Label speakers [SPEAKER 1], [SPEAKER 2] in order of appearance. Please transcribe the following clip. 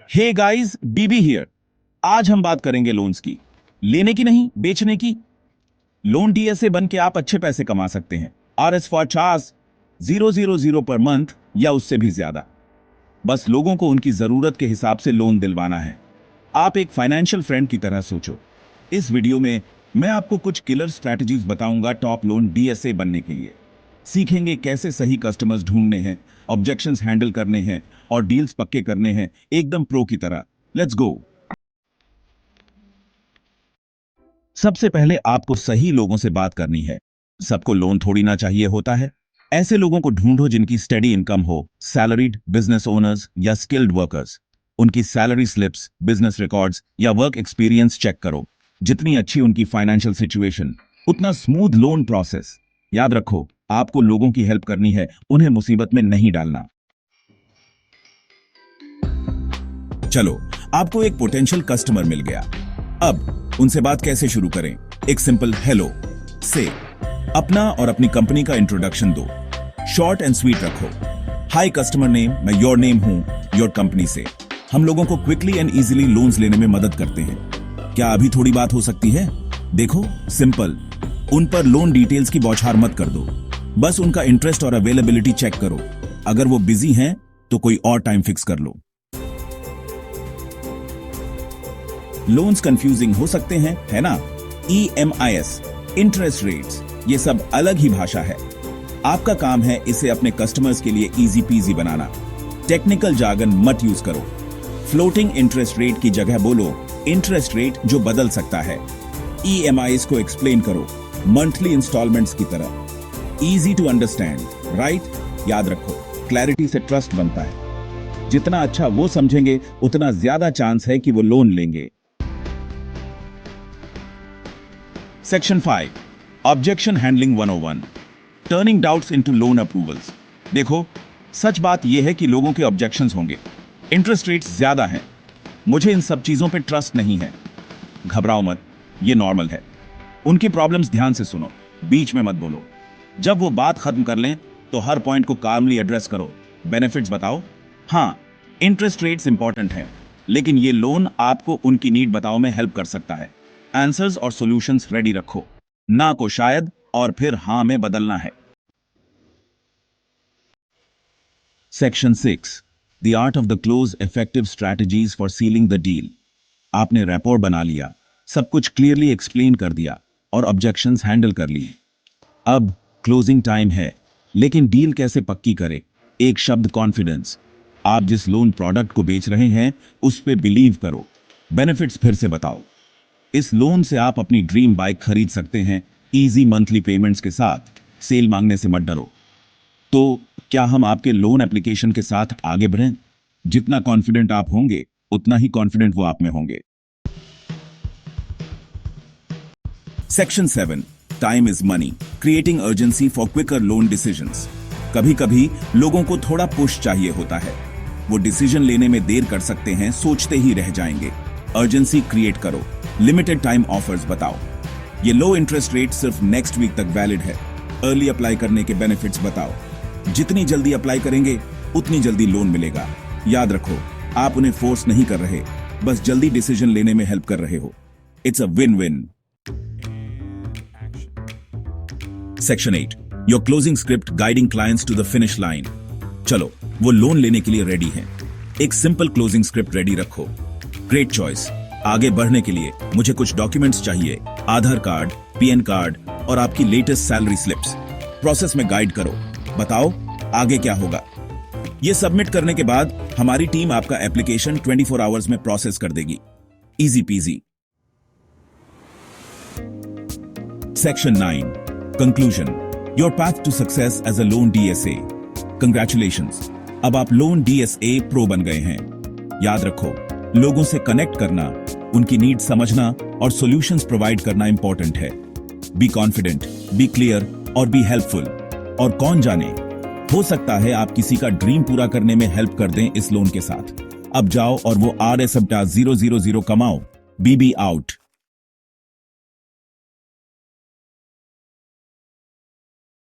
[SPEAKER 1] Hey guys, Bibi here. आज हम बात करेंगे लोन्स की, लेने की नहीं, बेचने की। लोन डीएसए बन के आप अच्छे पैसे कमा सकते हैं। RS for charge 000 per month या उससे भी ज्यादा। बस लोगों को उनकी जरूरत के हिसाब से लोन दिलवाना है। आप एक फाइनेंशियल फ्रेंड की तरह सोचो। इस वीडियो में मैं आपको कुछ किलर स्ट्रैटेजीज बताऊंगा टॉप लोन डीएसए बनने के लिए। सीखेंगे कैसे सही कस्टमर्स ढूंढने हैं, ऑब्जेक्शंस हैंडल करने हैं और डील्स पक्के करने हैं, एकदम प्रो की तरह। Let's go. सबसे पहले आपको सही लोगों से बात करनी है। सबको लोन थोड़ी ना चाहिए होता है। ऐसे लोगों को ढूंढो जिनकी स्टेडी इनकम हो, सैलरीड, बिजनेस ओनर्स या स्किल्ड वर्कर्स। उनकी सैलरी स्लिप्स, बिजनेस रिकॉर्ड्स या वर्क एक्सपीरियंस चेक करो। जितनी अच्छी उनकी फाइनेंशियल सिचुएशन, उतना स्मूथ लोन प्रोसेस। याद रखो, आपको लोगों की हेल्प करनी है, उन्हें मुसीबत में नहीं डालना। चलो, आपको एक पोटेंशियल कस्टमर मिल गया। अब उनसे बात कैसे शुरू करें? एक सिंपल हेलो से अपना और अपनी कंपनी का इंट्रोडक्शन दो। शॉर्ट एंड स्वीट रखो। हाय कस्टमर नेम, मैं योर नेम हूं, योर कंपनी से। हम लोगों को क्विकली एंड इजीली लोन्स लेने में मदद करते हैं। क्या अभी थोड़ी बात हो सकती है? देखो, सिंपल। उन पर लोन डिटेल्स की बौछार मत कर दो। बस उनका इंटरेस्ट और अवेलेबिलिटी चेक करो। अगर वो बिजी हैं तो कोई और टाइम फिक्स कर लो। लोन्स कंफ्यूजिंग हो सकते हैं, है ना? EMIs, इंटरेस्ट रेट्स, ये सब अलग ही भाषा है। आपका काम है इसे अपने कस्टमर्स के लिए इजी पीजी बनाना। टेक्निकल जार्गन मत यूज करो। फ्लोटिंग इंटरेस्ट रेट की जगह बोलो इंटरेस्ट रेट जो बदल सकता है। EMIs को एक्सप्लेन करो मंथली इंस्टॉलमेंट्स की तरह। Easy to understand, right? याद रखो, क्लैरिटी से ट्रस्ट बनता है। जितना अच्छा वो समझेंगे, उतना ज्यादा चांस है कि वो लोन लेंगे। Section 5, objection handling 101, turning doubts into loan approvals. देखो, सच बात यह है कि लोगों के ऑब्जेक्शंस होंगे। इंटरेस्ट रेट्स ज्यादा हैं, मुझे इन सब चीजों पे ट्रस्ट नहीं है। घबराओ मत, ये नॉर्मल है। उनकी प्रॉब्लम्स ध्यान से सुनो, बीच में मत बोलो। जब वो बात खत्म कर लें तो हर पॉइंट को कामली एड्रेस करो। बेनिफिट्स बताओ। हाँ, इंटरेस्ट रेट्स इंपॉर्टेंट हैं, लेकिन ये लोन आपको उनकी नीड बताओ में हेल्प कर सकता है। आंसर्स और सॉल्यूशंस रेडी रखो, ना को शायद और फिर हाँ में बदलना है। Section 6, the art of the close, effective strategies for ceiling the deal. आपने रैपोर्ट बना लिया, सब कुछ क्लियरली एक्सप्लेन कर दिया और ऑब्जेक्शंस हैंडल कर लिए। अब क्लोजिंग टाइम है, लेकिन डील कैसे पक्की करें? एक शब्द, कॉन्फिडेंस। आप जिस लोन प्रोडक्ट को बेच रहे हैं उस पे बिलीव करो। बेनिफिट्स फिर से बताओ। इस लोन से आप अपनी ड्रीम बाइक खरीद सकते हैं, इजी मंथली पेमेंट्स के साथ। सेल मांगने से मत डरो। तो क्या हम आपके लोन एप्लीकेशन के साथ आगे बढ़ें? जितना कॉन्फिडेंट आप होंगे, उतना ही कॉन्फिडेंट वो आप में होंगे। Section 7, time is money, creating urgency for quicker loan decisions. कभी कभी लोगों को थोड़ा पुश चाहिए होता है। वो डिसीजन लेने में देर कर सकते हैं, सोचते ही रह जाएंगे। अर्जेंसी क्रिएट करो। लिमिटेड टाइम ऑफर्स बताओ। ये लो इंटरेस्ट रेट सिर्फ नेक्स्ट वीक तक वैलिड है। अर्ली अप्लाई करने के बेनिफिट्स बताओ। जितनी जल्दी अप्लाई करेंगे उतनी जल्दी लोन मिलेगा। याद रखो, आप उन्हें फोर्स नहीं कर रहे, बस जल्दी डिसीजन लेने में हेल्प कर रहे हो। It's a win win. Section 8, your closing script guiding clients to the finish line. चलो, वो लोन लेने के लिए रेडी हैं। एक सिंपल क्लोजिंग स्क्रिप्ट रेडी रखो। Great choice. आगे बढ़ने के लिए मुझे कुछ डॉक्यूमेंट्स चाहिए, आधार कार्ड, PN कार्ड और आपकी लेटेस्ट सैलरी स्लिप्स। प्रोसेस में गाइड करो। बताओ आगे क्या होगा। ये सबमिट करने के बाद हमारी टीम आपका एप्लीकेशन 24 आवर्स में प्रोसेस कर देगी। Easy peasy. Section 9, conclusion, your path to success as a loan DSA। Congratulations, अब आप लोन DSA प्रो बन गए हैं। याद रखो, लोगों से कनेक्ट करना, उनकी नीड समझना और सॉल्यूशंस प्रोवाइड करना इंपॉर्टेंट है। बी कॉन्फिडेंट, बी क्लियर और बी हेल्पफुल। और कौन जाने, हो सकता है आप किसी का ड्रीम पूरा करने में हेल्प कर दें इस लोन के साथ। अब जाओ और वो RS 000 कमाओ। BB out.